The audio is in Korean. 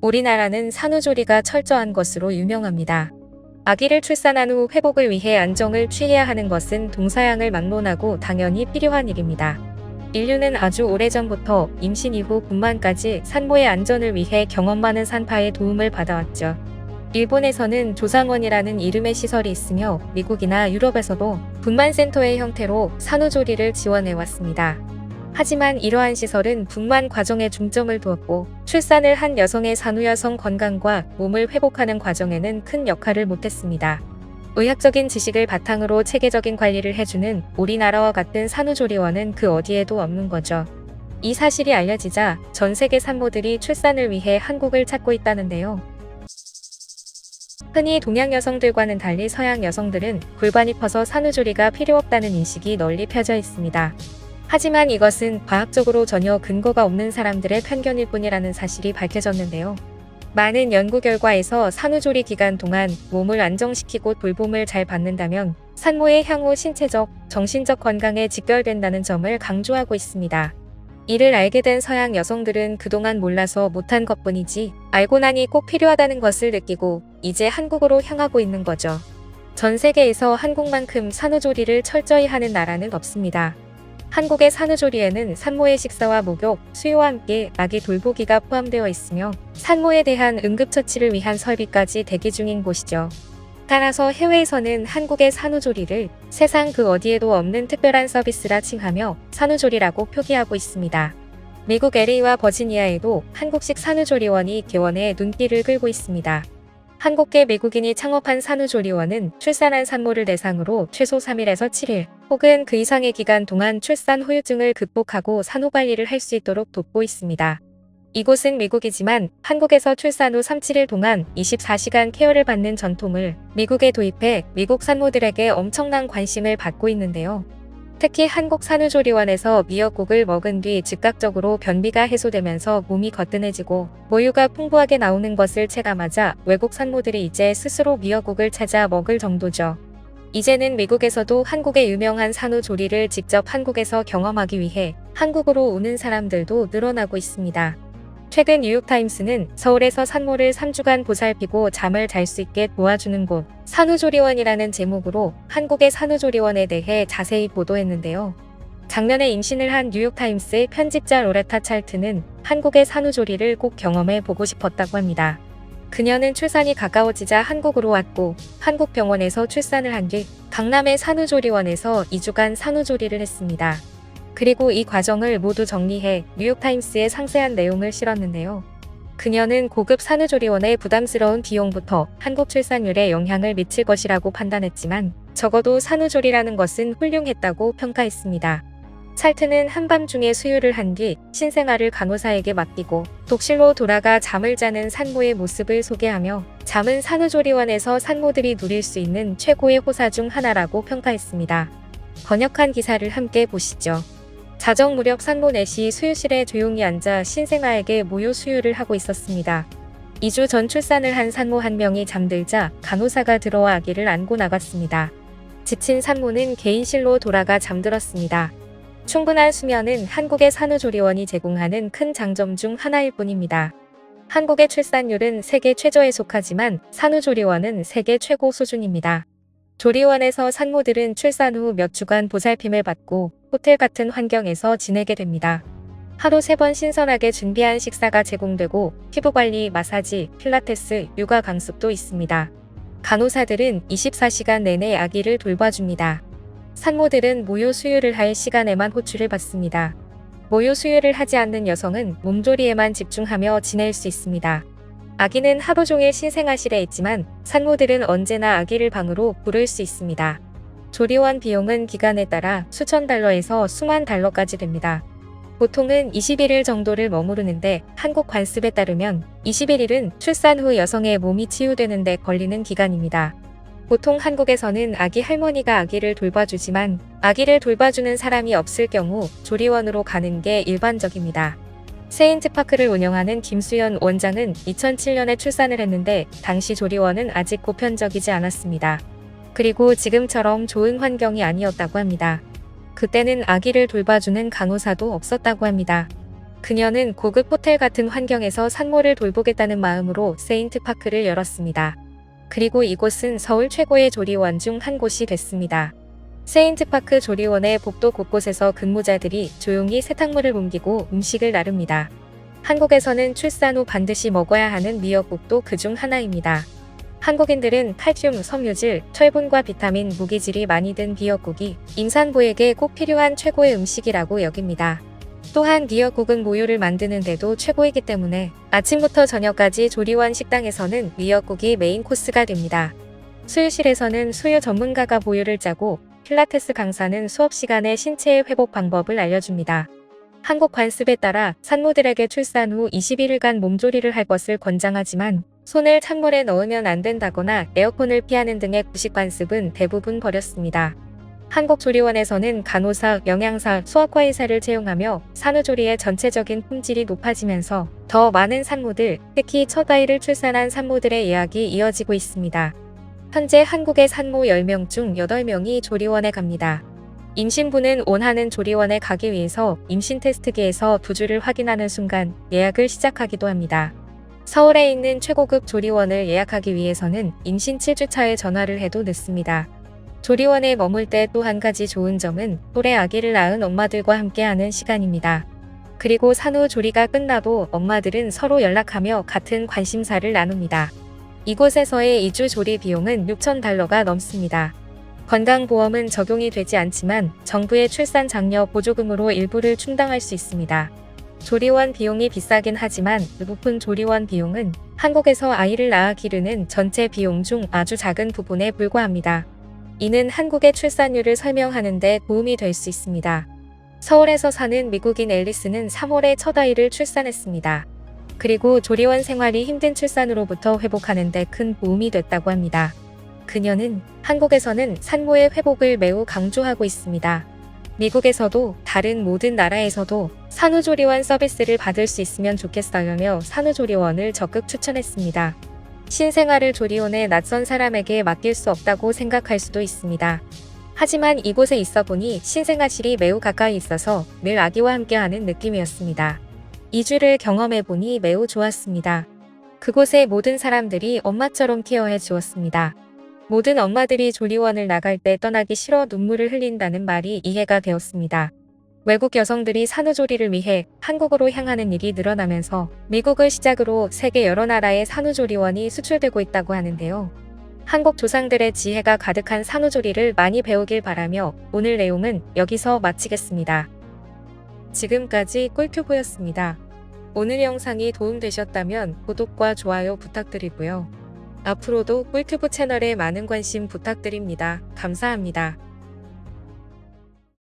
우리나라는 산후조리가 철저한 것으로 유명합니다. 아기를 출산한 후 회복을 위해 안정을 취해야 하는 것은 동사양을 막론하고 당연히 필요한 일입니다. 인류는 아주 오래전부터 임신 이후 분만까지 산모의 안전을 위해 경험 많은 산파의 도움을 받아왔죠. 일본에서는 조상원이라는 이름의 시설이 있으며 미국이나 유럽에서도 분만센터의 형태로 산후조리를 지원해왔습니다. 하지만 이러한 시설은 분만 과정에 중점을 두었고 출산을 한 여성의 산후여성 건강과 몸을 회복하는 과정에는 큰 역할을 못했습니다. 의학적인 지식을 바탕으로 체계적인 관리를 해주는 우리나라와 같은 산후조리원은 그 어디에도 없는 거죠. 이 사실이 알려지자 전 세계 산모들이 출산을 위해 한국을 찾고 있다는데요. 흔히 동양 여성들과는 달리 서양 여성들은 골반이 커서 산후조리가 필요 없다는 인식이 널리 펴져 있습니다. 하지만 이것은 과학적으로 전혀 근거가 없는 사람들의 편견일 뿐이라는 사실이 밝혀졌는데요. 많은 연구 결과에서 산후조리 기간 동안 몸을 안정시키고 돌봄을 잘 받는다면 산모의 향후 신체적, 정신적 건강에 직결된다는 점을 강조하고 있습니다. 이를 알게 된 서양 여성들은 그동안 몰라서 못한 것뿐이지 알고 나니 꼭 필요하다는 것을 느끼고 이제 한국으로 향하고 있는 거죠. 전 세계에서 한국만큼 산후조리를 철저히 하는 나라는 없습니다. 한국의 산후조리에는 산모의 식사와 목욕, 수유와 함께 아기 돌보기가 포함되어 있으며 산모에 대한 응급처치를 위한 설비까지 대기 중인 곳이죠. 따라서 해외에서는 한국의 산후조리를 세상 그 어디에도 없는 특별한 서비스라 칭하며 산후조리라고 표기하고 있습니다. 미국 LA와 버지니아에도 한국식 산후조리원이 개원해 눈길을 끌고 있습니다. 한국계 미국인이 창업한 산후조리원은 출산한 산모를 대상으로 최소 3일에서 7일 혹은 그 이상의 기간 동안 출산 후유증을 극복하고 산후관리를 할 수 있도록 돕고 있습니다. 이곳은 미국이지만 한국에서 출산 후 3-7일 동안 24시간 케어를 받는 전통을 미국에 도입해 미국 산모들에게 엄청난 관심을 받고 있는데요. 특히 한국 산후조리원에서 미역국을 먹은 뒤 즉각적으로 변비가 해소되면서 몸이 거뜬해지고 모유가 풍부하게 나오는 것을 체감하자 외국 산모들이 이제 스스로 미역국을 찾아 먹을 정도죠. 이제는 미국에서도 한국의 유명한 산후조리를 직접 한국에서 경험하기 위해 한국으로 오는 사람들도 늘어나고 있습니다. 최근 뉴욕타임스는 서울에서 산모를 3주간 보살피고 잠을 잘 수 있게 도와주는 곳 산후조리원이라는 제목으로 한국의 산후조리원에 대해 자세히 보도했는데요. 작년에 임신을 한 뉴욕타임스의 편집자 로레타 찰트는 한국의 산후조리를 꼭 경험해 보고 싶었다고 합니다. 그녀는 출산이 가까워지자 한국으로 왔고 한국 병원에서 출산을 한 뒤 강남의 산후조리원에서 2주간 산후조리를 했습니다. 그리고 이 과정을 모두 정리해 뉴욕타임스에 상세한 내용을 실었는데요. 그녀는 고급 산후조리원의 부담스러운 비용부터 한국 출산율에 영향을 미칠 것이라고 판단했지만 적어도 산후조리라는 것은 훌륭했다고 평가했습니다. 찰트는 한밤중에 수유를 한 뒤 신생아를 간호사에게 맡기고 독실로 돌아가 잠을 자는 산모의 모습을 소개하며 잠은 산후조리원에서 산모들이 누릴 수 있는 최고의 호사 중 하나라고 평가했습니다. 번역한 기사를 함께 보시죠. 자정 무렵 산모 넷이 수유실에 조용히 앉아 신생아에게 모유 수유를 하고 있었습니다. 2주 전 출산을 한 산모 한 명이 잠들자 간호사가 들어와 아기를 안고 나갔습니다. 지친 산모는 개인실로 돌아가 잠들었습니다. 충분한 수면은 한국의 산후조리원이 제공하는 큰 장점 중 하나일 뿐입니다. 한국의 출산율은 세계 최저에 속하지만 산후조리원은 세계 최고 수준입니다. 조리원에서 산모들은 출산 후 몇 주간 보살핌을 받고 호텔 같은 환경에서 지내게 됩니다. 하루 3번 신선하게 준비한 식사가 제공되고 피부관리, 마사지, 필라테스, 요가 강습도 있습니다. 간호사들은 24시간 내내 아기를 돌봐줍니다. 산모들은 모유 수유를 할 시간에만 호출을 받습니다. 모유 수유를 하지 않는 여성은 몸조리에만 집중하며 지낼 수 있습니다. 아기는 하루 종일 신생아실에 있지만 산모들은 언제나 아기를 방으로 부를 수 있습니다. 조리원 비용은 기간에 따라 수천 달러에서 수만 달러까지 됩니다. 보통은 21일 정도를 머무르는데 한국 관습에 따르면 21일은 출산 후 여성의 몸이 치유되는 데 걸리는 기간입니다. 보통 한국에서는 아기 할머니가 아기를 돌봐주지만 아기를 돌봐주는 사람이 없을 경우 조리원으로 가는 게 일반적입니다. 세인트파크를 운영하는 김수연 원장은 2007년에 출산을 했는데 당시 조리원은 아직 보편적이지 않았습니다. 그리고 지금처럼 좋은 환경이 아니었다고 합니다. 그때는 아기를 돌봐주는 간호사도 없었다고 합니다. 그녀는 고급 호텔 같은 환경에서 산모를 돌보겠다는 마음으로 세인트파크를 열었습니다. 그리고 이곳은 서울 최고의 조리원 중 한 곳이 됐습니다. 세인트파크 조리원의 복도 곳곳에서 근무자들이 조용히 세탁물을 옮기고 음식을 나릅니다. 한국에서는 출산 후 반드시 먹어야 하는 미역국도 그중 하나입니다. 한국인들은 칼슘, 섬유질, 철분과 비타민, 무기질이 많이 든 미역국이 임산부에게 꼭 필요한 최고의 음식이라고 여깁니다. 또한 미역국은 모유를 만드는 데도 최고이기 때문에 아침부터 저녁까지 조리원 식당에서는 미역국이 메인 코스가 됩니다. 수유실에서는 수유 전문가가 모유를 짜고 필라테스 강사는 수업 시간에 신체의 회복 방법을 알려줍니다. 한국 관습에 따라 산모들에게 출산 후 21일간 몸조리를 할 것을 권장하지만 손을 찬물에 넣으면 안 된다거나 에어컨을 피하는 등의 구식 관습은 대부분 버렸습니다. 한국 조리원에서는 간호사, 영양사, 수학과 의사를 채용하며 산후조리의 전체적인 품질이 높아지면서 더 많은 산모들, 특히 첫 아이를 출산한 산모들의 예약이 이어지고 있습니다. 현재 한국의 산모 10명 중 8명이 조리원에 갑니다. 임신부는 원하는 조리원에 가기 위해서 임신 테스트기에서 부주를 확인하는 순간 예약을 시작하기도 합니다. 서울에 있는 최고급 조리원을 예약하기 위해서는 임신 7주차에 전화를 해도 늦습니다. 조리원에 머물 때 또 한 가지 좋은 점은 또래 아기를 낳은 엄마들과 함께하는 시간입니다. 그리고 산후조리가 끝나도 엄마들은 서로 연락하며 같은 관심사를 나눕니다. 이곳에서의 2주 조리 비용은 $6,000가 넘습니다. 건강보험은 적용이 되지 않지만 정부의 출산 장려 보조금으로 일부를 충당할 수 있습니다. 조리원 비용이 비싸긴 하지만 높은 조리원 비용은 한국에서 아이를 낳아 기르는 전체 비용 중 아주 작은 부분에 불과합니다. 이는 한국의 출산율을 설명하는 데 도움이 될 수 있습니다. 서울에서 사는 미국인 앨리스는 3월에 첫 아이를 출산했습니다. 그리고 조리원 생활이 힘든 출산으로부터 회복하는 데 큰 도움이 됐다고 합니다. 그녀는 한국에서는 산모의 회복을 매우 강조하고 있습니다. 미국에서도 다른 모든 나라에서도 산후조리원 서비스를 받을 수 있으면 좋겠어요며 산후조리원을 적극 추천했습니다. 신생아를 조리원에 낯선 사람에게 맡길 수 없다고 생각할 수도 있습니다. 하지만 이곳에 있어 보니 신생아실이 매우 가까이 있어서 늘 아기와 함께하는 느낌이었습니다. 2주를 경험해 보니 매우 좋았습니다. 그곳의 모든 사람들이 엄마처럼 케어해 주었습니다. 모든 엄마들이 조리원을 나갈 때 떠나기 싫어 눈물을 흘린다는 말이 이해가 되었습니다. 외국 여성들이 산후조리를 위해 한국으로 향하는 일이 늘어나면서 미국을 시작으로 세계 여러 나라의 산후조리원이 수출되고 있다고 하는데요. 한국 조상들의 지혜가 가득한 산후조리를 많이 배우길 바라며 오늘 내용은 여기서 마치겠습니다. 지금까지 꿀튜브였습니다. 오늘 영상이 도움되셨다면 구독과 좋아요 부탁드리고요. 앞으로도 꿀튜브 채널에 많은 관심 부탁드립니다. 감사합니다.